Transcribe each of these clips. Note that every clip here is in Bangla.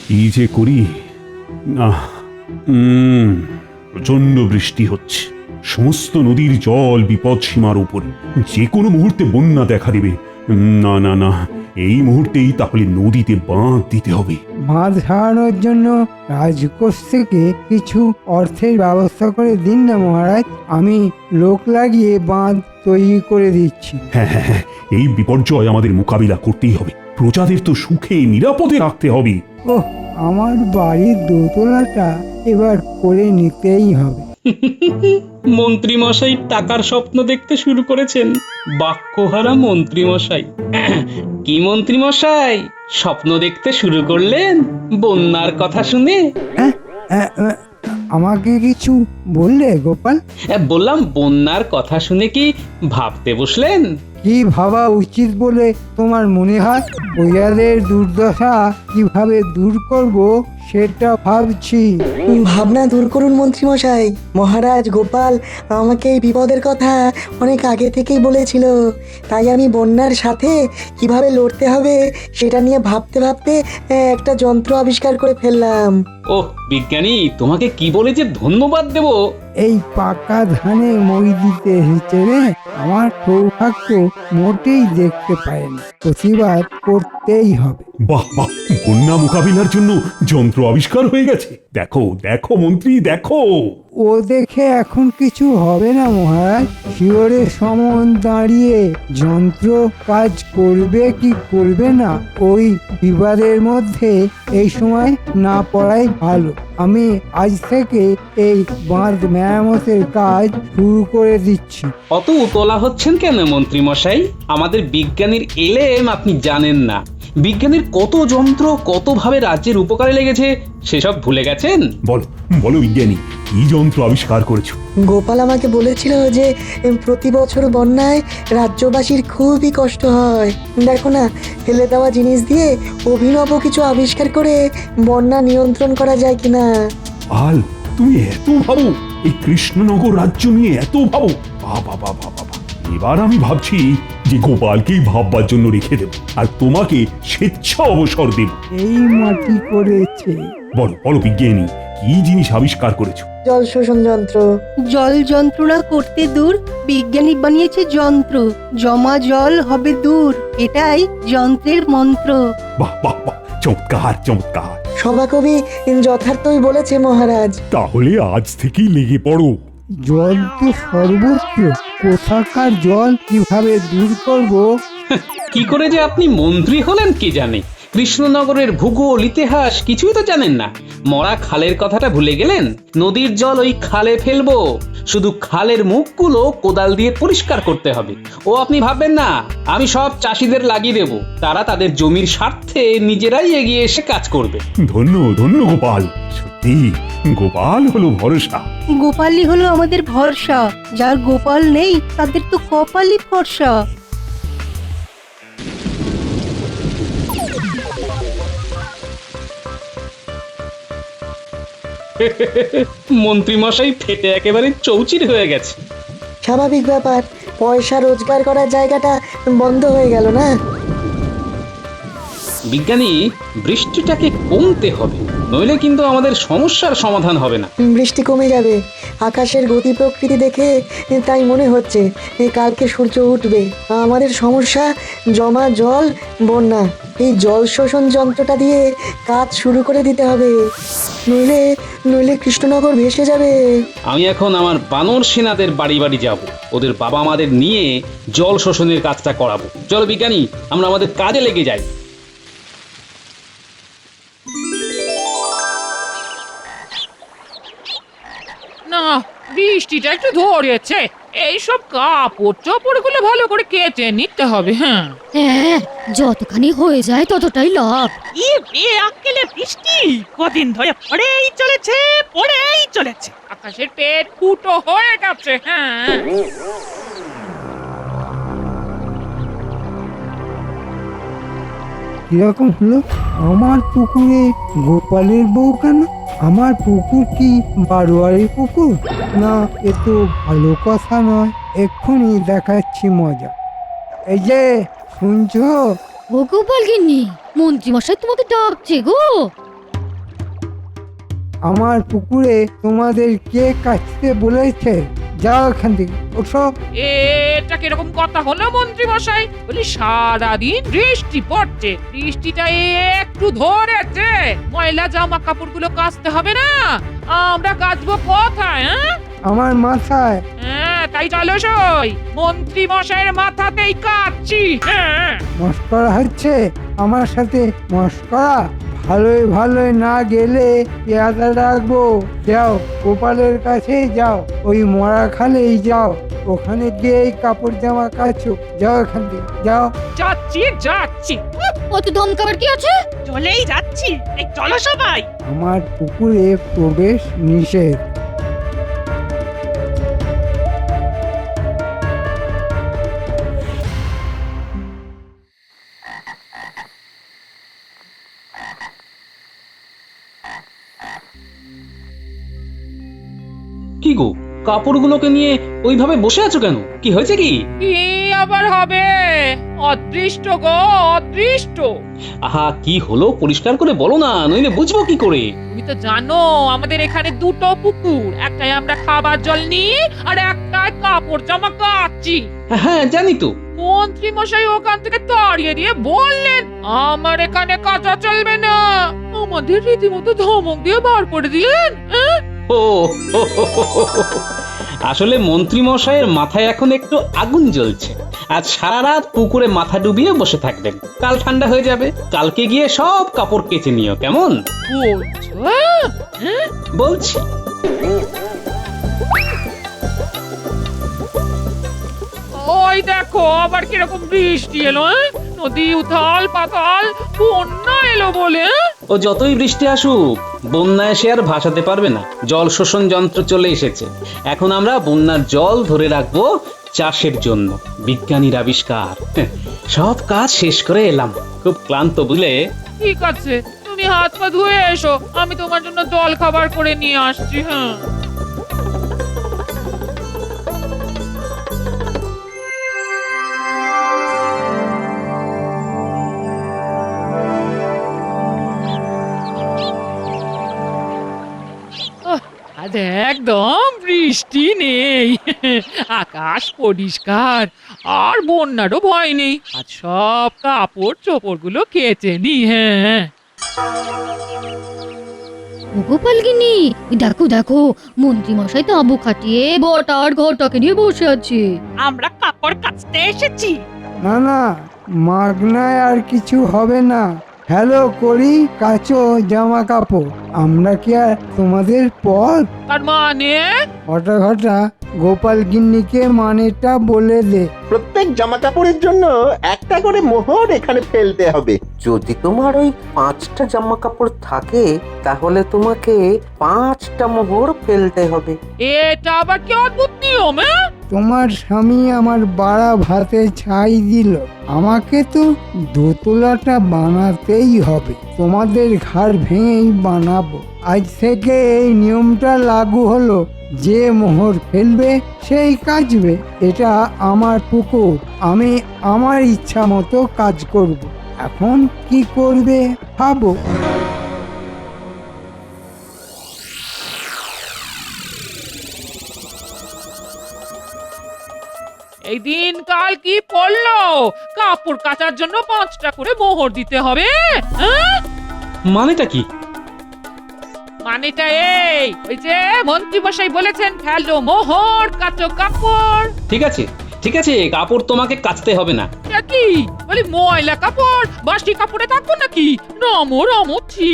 কি যে করি না। প্রচন্ড বৃষ্টি হচ্ছে, সমস্ত নদীর জল বিপদ সীমার উপরে, যে কোনো মুহূর্তে বন্যা দেখা দেবে। না না না, এই মুহূর্তেই তাহলে নদীতে বাঁধ দিতে হবে। বাঁধ সারানোর জন্য রাজকোষ থেকে কিছু অর্থের ব্যবস্থা করে দিন না মহারাজ, আমি লোক লাগিয়ে বাঁধ তৈরি করে দিচ্ছি। হ্যাঁ হ্যাঁ হ্যাঁ, এই বিপর্যয় আমাদের মোকাবিলা করতেই হবে, প্রজাদের তো সুখে নিরাপদে রাখতে হবে। ওহ, আমার বাড়ির দোতলাটা এবার করে নিতেই হবে। মন্ত্রী মশাই টাকার স্বপ্ন দেখতে শুরু করেছেন। বাক্যহারা মন্ত্রী মশাই। কি মন্ত্রী মশাই, স্বপ্ন দেখতে শুরু করলেন বন্যার কথা শুনে? হ্যাঁ, আমাকে কিছু বললে গোপাল? বললাম বন্যার কথা শুনে কি ভাবতে বসলেন? কি ভাবা উচিত বলে তোমার মনে হয়? প্রজাদের দুর্দশা কিভাবে দূর করব সেটা ভাবছি। ভাবনা দূর করুন মন্ত্রীমশাই। মহারাজ গোপাল আমাকে এই বিপদের কথা অনেক আগে থেকেই বলেছিল, তাই আমি বন্যার সাথে কিভাবে লড়তে হবে সেটা নিয়ে ভাবতে ভাবতে একটা যন্ত্র আবিষ্কার করে ফেললাম। ওহ বিজ্ঞানী, তোমাকে কি বলে যে ধন্যবাদ দেব। এই পাকা ধানে মই দিতে এসেছে রে, আমার সৌভাগ্য মোটেই দেখতে পায়নি, প্রতিবাদ করতেই হবে। বাহ বাহ, বন্যা মোকাবিলার জন্য যন্ত্র আবিষ্কার হয়ে গেছে। দেখো দেখো মন্ত্রী, দেখো। ও দেখে এখন কিছু হবে না মহারাজ, শিওরের সমন দাঁড়িয়ে যন্ত্র কাজ করবে কি করবে না ওই বিবাদের মধ্যে এই সময় না পড়াই ভালো। আমি আজ থেকে এই বাঁধ মেরামতের কাজ শুরু করে দিচ্ছি। অত উতলা হচ্ছেন কেন মন্ত্রী মশাই? আমাদের বিজ্ঞানীর এলেম আপনি জানেন না। বিজ্ঞানীর কত যন্ত্র কতভাবে রাজ্যের উপকারে লেগেছে সেসব ভুলে গেছেন? বলো বলো বিজ্ঞানী, কি যন্ত্র আবিষ্কার করেছো? গোপাল আমাকে বলেছিল যে প্রতি বছর বন্যায় রাজ্যবাসীর খুবই কষ্ট হয়। দেখো না, ফেলে দেওয়া জিনিস দিয়ে অভিনব কিছু আবিষ্কার করে বন্যা নিয়ন্ত্রণ করা যায় কিনা। আল, তুমি এত ভাবো, এই কৃষ্ণনগর রাজ্য নিয়ে এত ভাবো? বাবা বাবা বাবা, এবার আমি ভাবছি যে গোপালকেই ভাববার জন্য রেখে দেব, আর তোমাকে স্বেচ্ছা অবসর দেব। এই মাটি করেছে। বলো বলো বিজ্ঞানী, কি জিনিস আবিষ্কার করেছো? জল শোষণ যন্ত্র। জল যন্ত্রণা করতে দূর বিজ্ঞানী বানিয়েছে যন্ত্র, জমা জল হবে দূর, এটাই যন্ত্রের মন্ত্র। বাহ বাহ বাহ, চমৎকার চমৎকার। সভাকবি যথার্থই বলেছে মহারাজ। তাহলে আজ থেকেই লেগে পড়ো। জল তো সর্বত্র, কোথাকার জল কিভাবে দূর করব? কি করে যে আপনি মন্ত্রী হলেন কে জানে। কৃষ্ণনগরের ভূগোল ইতিহাস কিছুই তো জানেন না। মরা খালের কথাটা ভুলে গেলেন। নদীর জল ওই খালে ফেলবো, শুধু খালের মুখগুলো কোদাল দিয়ে পরিষ্কার করতে হবে। ও আপনি ভাববেন না আমি সব চাষিদের লাগিয়ে দেব, তারা তাদের জমির স্বার্থে নিজেরাই এগিয়ে এসে কাজ করবে। ধন্য ধন্য গোপাল, সত্যি গোপাল হলো ভরসা। গোপালই হলো আমাদের ভরসা, যার গোপাল নেই তাদের তো কপালই ফর্সা। মন্ত্রী মশাই ফেটে একেবারে চৌচির হয়ে গেছে। স্বাভাবিক ব্যাপার, পয়সা রোজগার করার জায়গাটা বন্ধ হয়ে গেল না। বিজ্ঞানী, বৃষ্টিটাকে কমতে হবে, নইলে কিন্তু আমাদের সমস্যার সমাধান হবে না। বৃষ্টি কমে যাবে, আকাশের গতি প্রকৃতি দেখে তাই মনে হচ্ছে কালকে সূর্য উঠবে। আমাদের সমস্যা জমা জল, বন্যা। এই জল শোষণ যন্ত্রটা দিয়ে কাজ শুরু করে দিতে হবে, নইলে নইলে কৃষ্ণনগর ভেসে যাবে। আমি এখন আমার বানর সেনাদের বাড়ি বাড়ি যাব, ওদের বাবা মাদের নিয়ে জল শোষণের কাজটা করাবো। চলো বিজ্ঞানী, আমরা আমাদের কাজে লেগে যাই। না, বৃষ্টিটা একটু ধরেছে, এইসব কাপড় চোপড় গুলো ভালো করে কেচে নিতে হবে। হ্যাঁ হ্যাঁ, যতখানি হয়ে যায় ততটাই লাভ। আক্কেলে বৃষ্টি কদিন ধরে পড়েই চলেছে, আকাশের পেট ফুটো হয়ে গেছে। হ্যাঁ, কিরকম হলো? আমার পুকুরে গোপালের বউ কেন? আমার পুকুর কি বারোয়ারি পুকুর? না, এ তো ভালো কথা নয়। এক্ষুনি দেখাচ্ছি মজা। এই যে শুনছো? ও গোপাল গিন্নি, মন্ত্রী মশাই তোমাকে ডাকছে গো। আমার পুকুরে তোমাদের কে কাটতে বলেছে? যাও এখান থেকে, ওঠো। এটা কিরকম কথা হলো মন্ত্রী মশাই? বলি সারাদিন বৃষ্টি পড়ছে, বৃষ্টিটা একটু ধরেছে, ময়লা জামা কাপড়গুলো কাচতে হবে না? আমরা কাচবো কোথায়? আমার মাথায়। হ্যাঁ, তাই চলো সই, মন্ত্রী মশাইয়ের মাথাতেই কাচ্ছি। হ্যাঁ, মস্করা হচ্ছে আমার সাথে? মস্করা ভালোই ভালোই না গেলে পেয়াদা রাখবো। যাও গোপালের কাছে যাও, ওই মরা খালেই যাও, ওখানে গিয়ে কাপড় জামা কাচো। যাও এখান থেকে, যাও। যাচ্ছি যাচ্ছি, অত ধমকাবার কি আছে? চলেই যাচ্ছি। এই চলো সবাই। আমার পুকুরে প্রবেশ নিষেধ। কি গো, কাপড়গুলোকে নিয়ে ওইভাবে বসে আছো কেন? কি হয়েছে কি? কি আবার হবে? অদৃষ্ট গো, অদৃষ্ট। আহা, কি হলো পরিষ্কার করে বলো না, নইলে বুঝবো কি করে? তুমি তো জানো আমাদের এখানে দুটো পুকুর, একটাই আমরা খাবার জল নিই আর একটাই কাপড় জামা কাচ্ছি। হ্যাঁ জানি তো। মন্ত্রী মশাই ওখান থেকে তাড়িয়ে দিয়ে বললেন আমার এখানে কাজা চলবে না, আমাদের রীতিমতো ধমক দিয়ে বার করে দিলেন। ও আসলে মন্ত্রী মশাইয়ের মাথায় এখন একটু আগুন জ্বলছে। আজ সারা রাত পুকুরে মাথা ডুবিয়ে বসে থাকবেন, কাল ঠান্ডা হয়ে যাবে, কালকে গিয়ে সব কাপড় কেচে নিও, কেমন? বলছো? বলছি। ওই দেখো আবার কিরকম বৃষ্টি এলো। নদী উথাল পাতাল, বন্যা এলো বলে। ও যতই বৃষ্টি আসুক, বন্যায় সে আর ভাসাতে পারবে না। জল শোষণ যন্ত্র চলে এসেছে। এখন আমরা বন্যার জল ধরে রাখবো চাষের জন্য। বিজ্ঞানীর আবিষ্কার। সব কাজ শেষ করে এলাম, খুব ক্লান্ত বুঝলে। ঠিক আছে, তুমি হাত পা ধুয়ে এসো, আমি তোমার জন্য জল খাবার করে নিয়ে আসছি। হ্যাঁ, আজ একদম বৃষ্টি নেই, আকাশ পরিষ্কার, আর বন্যারও ভয় নেই। আজ সব কাপড় চোপড় গুলো কেচে নি। হ্যাঁ, গোপালগিন্নি, দেখো দেখো, মন্ত্রী মশাই তাঁবু খাটিয়ে বটা আর ঘরটাকে নিয়ে বসে আছে। আমরা কাপড় কাচতে এসেছি। না না, মাগনায় আর কিছু হবে না। হ্যালো করি, কাচো জামা কাপড়। আমরা কি আর তোমাদের পথ? তার মানে ঘটা ঘটা গোপাল গিন্নিকে মানেটা বলে দে। প্রত্যেক জামা কাপড়ের জন্য একটা করে মোহর এখানে ফেলতে হবে। যদি তোমার ওই 5টা জামা কাপড় থাকে তাহলে তোমাকে 5টা মোহর ফেলতে হবে। এটা আবার কি অদ্ভুত নিয়ম? তোমার স্বামী আমার বাড়া ভাতে ছাই দিল, আমাকে তো দোতলাটা বানাতেই হবে। তোমাদের ঘাড় ভেঙেই বানাবো। আজ থেকে এই নিয়মটা লাগু হলো, যে মোহর ফেলবে সেই কাচবে। এটা আমার পুকুর, আমি আমার ইচ্ছা মতো কাজ করব। এখন কি করবে ভাবো। এই দিন কাল কি পড়লো, কাপড় কাচার জন্য 5টা করে মোহর দিতে হবে? মানেটা কি? মানেটা এই, ওই যে মন্ত্রী মশাই বলেছেন ফেলো মোহর, কাচো কাপড়। ঠিক আছে ঠিক আছে, কাপড় তোমাকে কাচতে হবে না। এটা কি বলি, ময়লা কাপড় বাসি কাপড়ে থাকবো নাকি? নমো রমো ছি।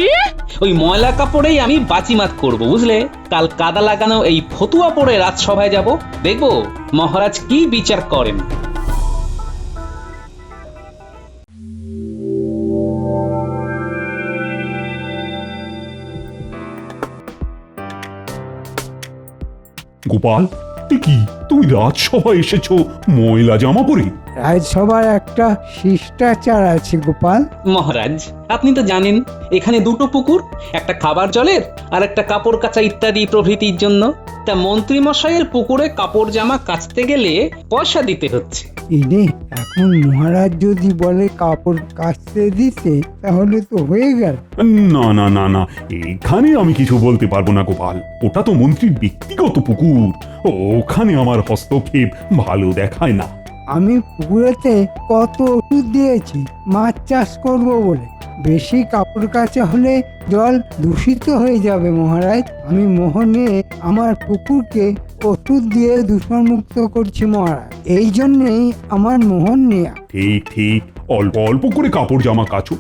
ওই ময়লা কাপড়েই আমি বাজিমাত করব, বুঝলে? কাল কাদা লাগানো এই ফতুয়া পরে রাজসভায় যাব, দেখবো মহারাজ কি বিচার করেন। গোপাল, এ কি তুমি রাজসভায় এসেছো ময়লা জামা পরে? রাজসভার একটা শিষ্টাচার আছে গোপাল। মহারাজ, আপনি তো জানেন এখানে দুটো পুকুর, একটা খাবার জলের আর একটা কাপড় কাচা ইত্যাদি প্রভৃতির জন্য। তা মন্ত্রী মশাইয়ের পুকুরে কাপড় জামা কাচতে গেলে পয়সা দিতে হচ্ছে। ইনে এখন মহারাজ যদি বলে কাপড় কাচতে দিতে তাহলে তো হয়ে গেল। না না না না, এখানে আমি কিছু বলতে পারবো না গোপাল। ওটা তো মন্ত্রীর ব্যক্তিগত পুকুর, ওখানে আমার হস্তক্ষেপ ভালো দেখায় না। আমি পুকুরেতে কত ওষুধ দিয়েছি মাছ চাষ করব বলে। বেশি কাপড় কাচা হলে জল দূষিত হয়ে যাবে মহারাজ। আমি মোহনে আমার পুকুরকে ওষুধ দিয়ে দূষণমুক্ত করছি মহারাজ, এই জন্যেই আমার মোহন নেয়া। ঠিক ঠিক, অল্প অল্প করে কাপড় জামা কাচো।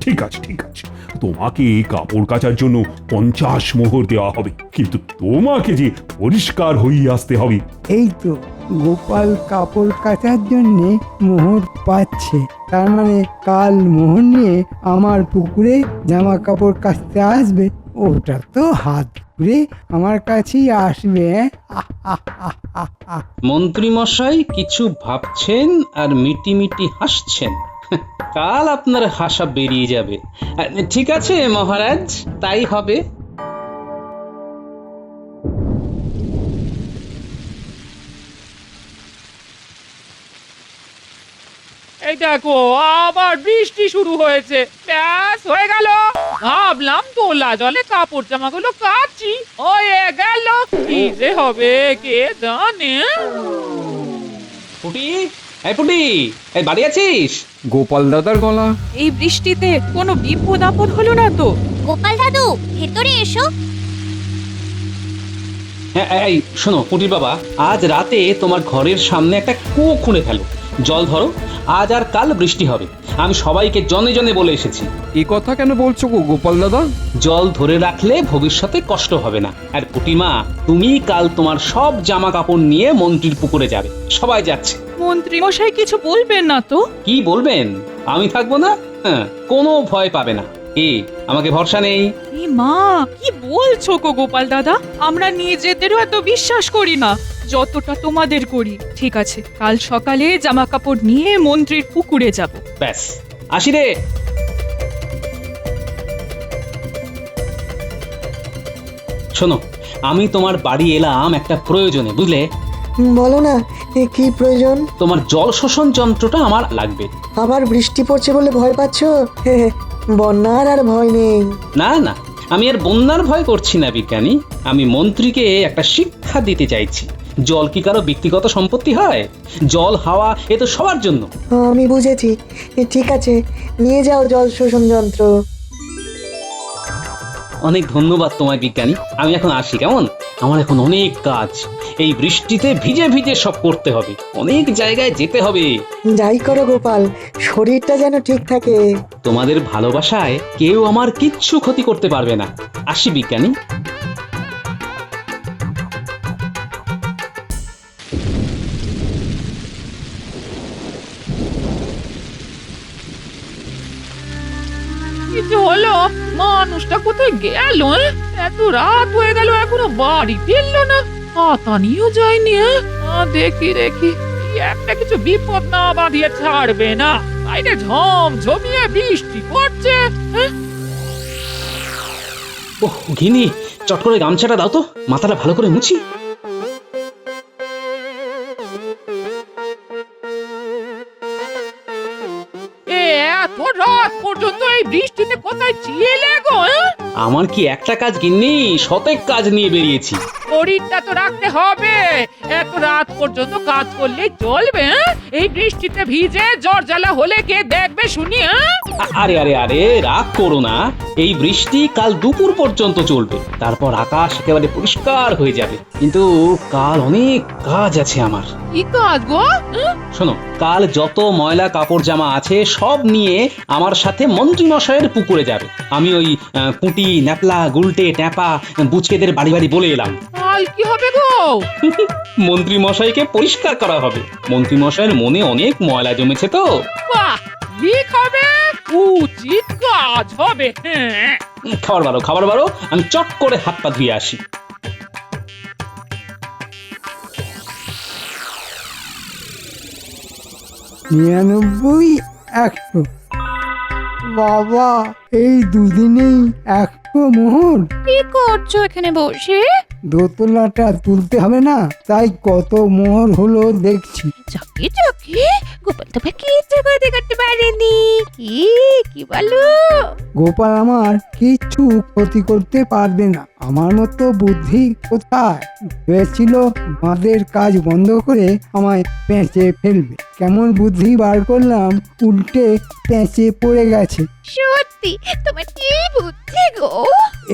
ঠিক আছে ঠিক আছে, তোমাকে কাপড় কাচার জন্য 50 মোহর দেওয়া হবে, কিন্তু তোমাকে যে পরিষ্কার হয়ে আসতে হবে। এই তো গোপাল কাপড় কাচার জন্য মোহর পাচ্ছে, তার মানে কাল মোহর নিয়ে আমার পুকুরে জামা কাপড় কাচতে আসবে। ওটা তো হাত ঘুরে আমার কাছেই আসবে। মন্ত্রী মশাই কিছু ভাবছেন আর মিটি মিটি হাসছেন। কাল আপনার হাসা বেরিয়ে যাবে। ঠিক আছে মহারাজ, তাই হবে। এই দেখো আবার বৃষ্টি শুরু হয়েছে। ব্যাস হয়ে গেল। ভাবলাম তোলা জলে কাপড় জামাগুলো কাচি, হয়ে গেল। কি যে হবে কে জানে। পুটি, এই পুটি, এই বাড়ি আছিস? গোপাল দাদার গলা। এই বৃষ্টিতে কোনো বিপদ আপদ হলো না তো? গোপাল দাদু ভেতরে এসো। হ্যাঁ, এই শোনো পুটির বাবা, আজ রাতে তোমার ঘরের সামনে একটা কুয়ো খুঁড়ে ফেলো, জল ধরো। আজ আর কাল বৃষ্টি হবে, আমি সবাইকে জনে জনে বলে এসেছি। এ কথা কেন বলছো গো গোপাল দাদা? জল ধরে রাখলে ভবিষ্যতে কষ্ট হবে না। আর পুটিমা, তুমি কাল তোমার সব জামা কাপড় নিয়ে মন্ত্রীর পুকুরে যাবে, সবাই যাচ্ছে। মন্ত্রী মশাই কিছু বলবেন না তো? কি বলবেন? আমি থাকবো না? হ্যাঁ, কোনো ভয় পাবে না। কি আমাকে ভরসা নেই? এ মা, কি বলছো গো গোপাল দাদা? আমরা নিজেদেরও এত বিশ্বাস করি না যতটা তোমাদের করি। ঠিক আছে, কাল সকালে জামা কাপড় নিয়ে মন্ত্রীর পুকুরে যাব। ব্যাস, আসি রে। শোনো, আমি তোমার বাড়ি এলাম একটা প্রয়োজনে, বুঝলে? বলো না, কি প্রয়োজন? তোমার জল শোষণ যন্ত্রটা আমার লাগবে। আবার বৃষ্টি পড়ছে বলে ভয় পাচ্ছ? বন্যার আর ভয় নেই। না না, আমি আর বন্যার ভয় করছি না বিজ্ঞানী। আমি মন্ত্রীকে একটা শিক্ষা দিতে চাইছি। জল কি কারো ব্যক্তিগত সম্পত্তি হয়? জল হাওয়া এ তো সবার জন্য। আমি বুঝেছি, ঠিক আছে, নিয়ে যাও জল শোষণ যন্ত্র। অনেক ধন্যবাদ তোমায় বিজ্ঞানী, আমি এখন আসি কেমন? আমার এখন অনেক কাজ, এই বৃষ্টিতে ভিজে ভিজে সব করতে হবে, অনেক জায়গায় যেতে হবে। যাই করো গোপাল, শরীরটা যেন ঠিক থাকে। তোমাদের ভালোবাসায় কেউ আমার কিচ্ছু ক্ষতি করতে পারবে না। আসি বিজ্ঞানী। কিছু হলো? মানুষটা কোথায় গেল? এত রাত হয়ে গেল এখনো বাড়ি ফিরলো না, হাতা নিয়েও যায়নি। দেখি দেখি, একটা কিছু বিপদ না বাঁধিয়ে ছাড়বে না। বাইরে ঝমঝমিয়ে বৃষ্টি পড়ছে। ওহ ঘিনি, চট করে গামছাটা দাও তো, মাথাটা ভালো করে মুছি। এত রাত পর্যন্ত এই বৃষ্টিতে কোথায় ছিলে গো? আমার কি একটা কাজ গিন্নি, শতেক কাজ নিয়ে বেরিয়েছি। শরীরটা তো রাখতে হবে, এত রাত পর্যন্ত কাজ করলে চলবে? এই বৃষ্টিতে ভিজে জ্বর জ্বালা হলে কে দেখবে শুনি? আরে আরে আরে, রাগ করো না। এই বৃষ্টি কাল দুপুর পর্যন্ত চলবে, তারপর আকাশ একেবারে পরিষ্কার হয়ে যাবে। কিন্তু কাল অনেক কাজ আছে আমার। কি কাজ গো? শোনো, কাল যত ময়লা কাপড় জামা আছে সব নিয়ে আমার সাথে মন্ত্রী মশাইয়ের পুকুরে যাবে। আমি ওই পুঁটি, ন্যাপলা, গুলটে, ট্যাপা, বুচকেদের বাড়ি বাড়ি বলে এলাম। কাল কি হবে গো? মন্ত্রী মশাইকে পরিষ্কার করা হবে। মন্ত্রী মশাইয়ের মনে অনেক ময়লা জমেছে তো। বাহ, ঠিক হবে, উচিত কাজ হবে। হ্যাঁ, খাবার বারো, আমি চট করে হাত পা ধুয়ে আসি। 99, 100। বাবা, এই দুদিনেই 100 মোহর। কি করছো এখানে বসে? দোতলাটা তুলতে হবে না, তাই কত মোহর হলো দেখছি। যাকে যাকে গোপাল তো ভাই কিচ্ছু করতে পারেনি। কি বলো? গোপাল আমার কিচ্ছু ক্ষতি করতে পারবে না। আমার মতো বুদ্ধি কোথায়? ভেবেছিল বাঁধের কাজ বন্ধ করে আমায় পেঁচে ফেলবে। কেমন বুদ্ধি বার করলাম, উল্টে পেঁচে পড়ে গেছে। সত্যি তোমার কি বুদ্ধি গো?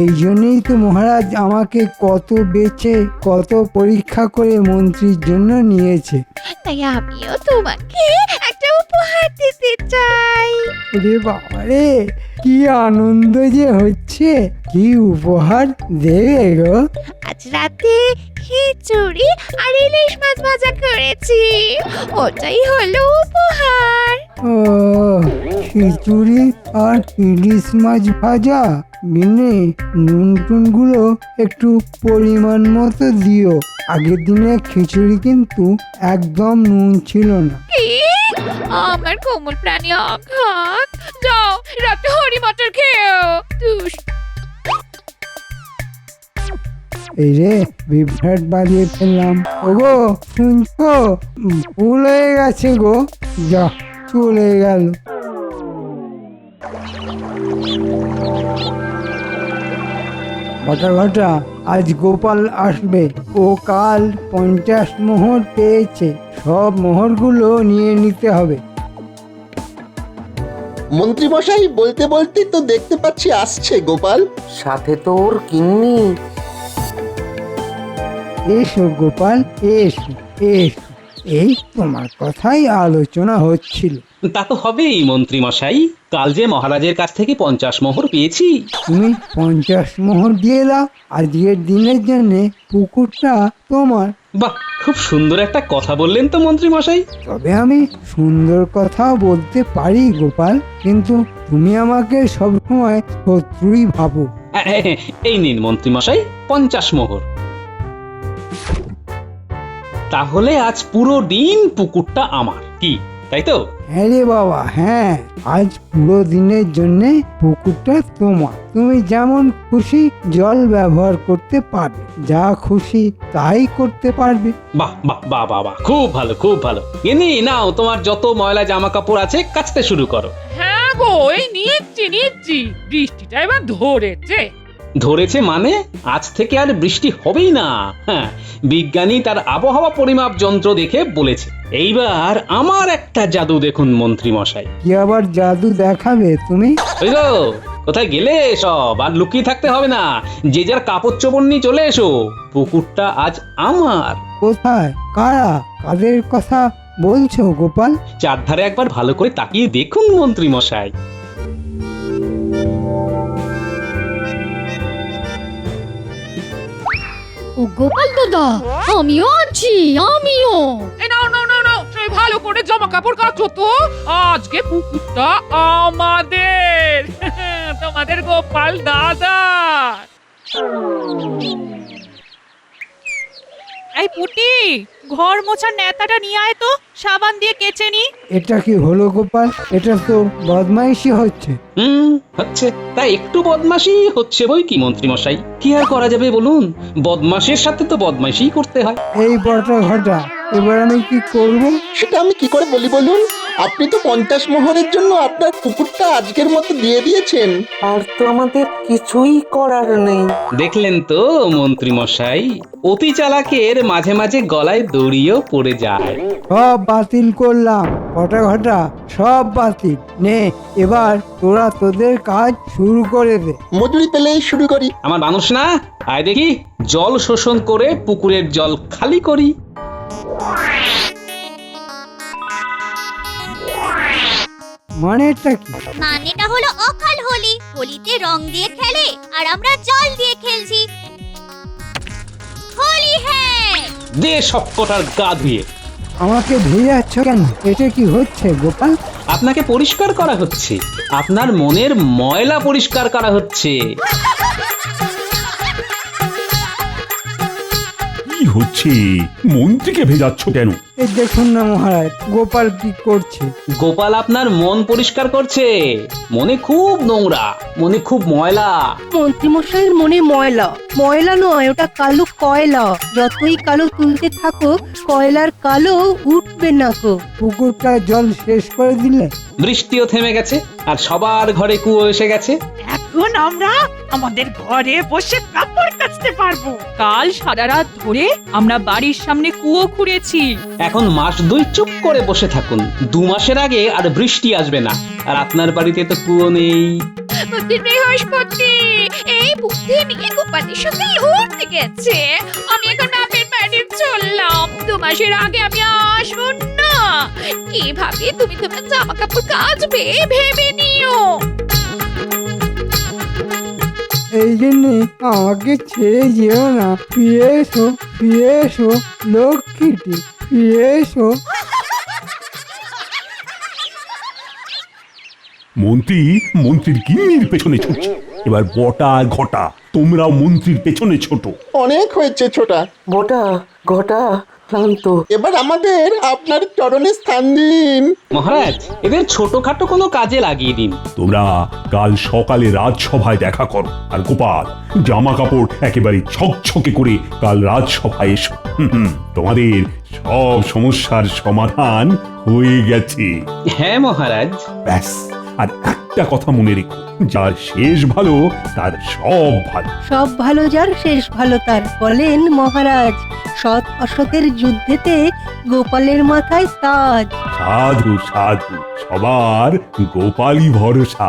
এই জন্যই তো মহারাজ আমাকে কত বেচে কত পরীক্ষা করে মন্ত্রীর জন্য নিয়েছে। তাই আমিও তোমাকে একটা উপহার দিতে চাই। রে বাবারে, কি আনন্দ যে হচ্ছে! কি উপহার দেবে গো? আজ রাতে খিচুড়ি আর ইলিশ মাছ ভাজা করেছি, ওটাই হলো উপহার। ও, খিচুড়ি আর ইলিশ মাছ ভাজা। মিনে নুন টুনগুলো একটু পরিমাণ মতো দিও। আগের দিনে খিচুড়ি কিন্তু একদম নুন ছিল না। কি? আমার কোমল প্রাণী আঘাত। যাও রাতে হরি মটর খেও। এই রে, বিভ্রাট বাজিয়ে ফেললাম। ওগো, শুনছো? ভুল হয়ে গেছে গো। যা, চলে গেল। ঘটা ঘটা, আজ গোপাল আসবে। ও কাল 50 মোহর পেয়েছে। সব মোহরগুলো নিয়ে নিতে হবে। মন্ত্রী মশাই বলতে বলতে তো দেখতে পাচ্ছি আসছে গোপাল। সাথে তোর কিন্নি। এসো গোপাল, এসো এসো। এই তোমার কথাই আলোচনা হচ্ছিল। তা তো হবেই মন্ত্রী মশাই, কাল যে মহারাজের কাছ থেকে 50 মোহর পেয়েছি। তুমি 50 মোহর দিয়ে দাও। আজকের দিনের জন্য পুকুরটা তোমার। বাহ, খুব সুন্দর একটা কথা বললেন তো মন্ত্রী মশাই। তবে আমি সুন্দর কথা বলতে পারি গোপাল, কিন্তু তুমি আমাকে সবসময় শত্রুই ভাবো। এই নিন মন্ত্রী মশাই 50 মোহর। তাহলে আজ পুরো দিন পুকুরটা আমার, কি তাই তো? হ্যাঁ রে বাবা, হ্যাঁ, আজ পুরো দিনের জন্য পুকুরটা তোমার। তুমি যেমন খুশি জল ব্যবহার করতে পারবে, যা খুশি তাই করতে পারবে। বাহ বাহ বাহ বাহ বাহ, খুব ভালো খুব ভালো। এনি নাও, তোমার যত ময়লা জামা কাপড় আছে কাচতে শুরু করো। হ্যাঁ গো, এই নিচ্ছি। বৃষ্টিটা এবার ধরেছে মানে আজ থেকে আর বৃষ্টি হবেই না। হ্যাঁ, বিজ্ঞানী তার আবহাওয়া পরিমাপ যন্ত্র দেখে বলেছে। এইবার আমার একটা জাদু দেখুন মন্ত্রী মশাই। কি আবার জাদু দেখাবে তুমি? ওই গো, কোথায় গেলে সব? আর লুকিয়ে থাকতে হবে না, যে যার কাপড় চোপড় নিয়ে চলে এসো। পুকুরটা আজ আমার। কোথায়? কারা? কাদের কথা বলছো গোপাল? চারধারে একবার ভালো করে তাকিয়ে দেখুন মন্ত্রী মশাই। ও গোপাল দাদা, আমিও আছি, আমিও। নাও সেই ভালো করে জামা কাপড় কাচো তো। আজকে পুকুরটা আমাদের, তোমাদের গোপাল দাদা। এই পুটি, ঘর মোছার নেতাটা নিয়ে আয় তো, সাবান দিয়ে কেচে নি। এটা কি হলো গোপাল? এটা তো বদমাইশি হচ্ছে। হচ্ছে, তাই একটু বদমাশি হচ্ছে বই কি মন্ত্রী মশাই, কি আর করা যাবে বলুন? বদমাশের সাথে তো বদমাশি করতে হয়। এই বটা ঘটা, এবার আমি কি করব? সেটা আমি কি করে বলি বলুন? আপনি তো 50 মোহরের জন্য আপনার পুকুরটা আজকের মতো দিয়ে দিয়েছেন। আর তো আমাদের কিছুই করার নেই। দেখলেন তো মন্ত্রী মশাই, অতি চালাকের মাঝে মাঝে গলায় দড়িও পড়ে যায়। সব বাতিল করলাম বটা ঘটা, সব বাতিল। নে, এবার তোরা তোদের কাজ শুরু করে দে। মজুরি পেলেই শুরু করি। আমার মানুষ না, আয় দেখি জল শোষণ করে পুকুরের জল খালি করি। মানেটা কি? মানেটা হলো অকাল হোলি। হোলিতে রং দিয়ে খেলে আর আমরা জল দিয়ে খেলছি। হোলি হ্যাঁ। দে সব কটার গা ধুয়ে। আমাকে ধুয়ে যাচ্ছ কেন? এটা কি হচ্ছে গোপাল? আপনাকে পরিষ্কার করা হচ্ছে, আপনার মনের ময়লা পরিষ্কার করা হচ্ছে। কি হচ্ছে? মন্ত্রীকে ভেজাচ্ছ কেন? এই দেখুন না মহারাজ, গোপাল কি করছে। গোপাল আপনার মন পরিষ্কার করছে। মনে খুব নোংরা, মনে খুব ময়লা। মন্ত্রীমশাইয়ের মনে ময়লা, ময়লা নয়, ওটা কালো কয়লা। যতই কালো তুলতে থাকো, কয়লার কালো উঠবে না গো। পুকুরটা জল শেষ করে দিলে? বৃষ্টিও থেমে গেছে, আর সবার ঘরে কুয়ো এসে গেছে। এখন আমরা আমাদের ঘরে বসে কাপড় কাচতে পারবো। কাল সারা রাত ধরে আমরা বাড়ির সামনে কুয়ো খুঁড়েছি। এখন মাস 2 চুপ করে বসে থাকুন। 2 মাসের আগে আর বৃষ্টি আসবে না, আর আপনার বাড়িতে তো কুয়ো নেই। বৃহস্পতি এই বুদ্ধি নিয়ে গোপালের সঙ্গে লড়তে গেছে। আমি এখন বাপের বাড়ি চললাম। 2 মাসের আগে আমি আসবো না। কিভাবে তুমি তোমার জামা কাপড় কাচবে ভেবে নিও। এই জন্যে আমাকে ছেড়ে যেও না। ফিরে এসো, ফিরে এসো লক্ষ্মীটি, ফিরে এসো। মন্ত্রীর গিন্নির পেছনে ছুটছে। এবার বটা আর ঘটা, তোমরাও মন্ত্রীর পেছনে ছোট। অনেক হয়েছে ছোটা। বটা ঘটা ক্লান্ত। এবার আমাদের আপনার চরণে স্থান দিন। মহারাজ, এদের ছোটখাটো কোনো কাজে লাগিয়ে দিন। তোমরা কাল সকালে রাজসভায় দেখা করো। আর গোপাল, জামা কাপড় একেবারে ছকছকে করে কাল রাজসভায় এসো। তোমাদের সব সমস্যার সমাধান হয়ে গেছে। হ্যাঁ মহারাজ। ব্যাস, আর একটা কথা মনে রেখো, যার শেষ ভালো তার সব ভালো। সব ভালো যার শেষ ভালো তার, বলেন মহারাজ। সৎ অসতের যুদ্ধেতে গোপালের মাথায় তাজ। সাধু সাধু, সবার গোপালই ভরসা।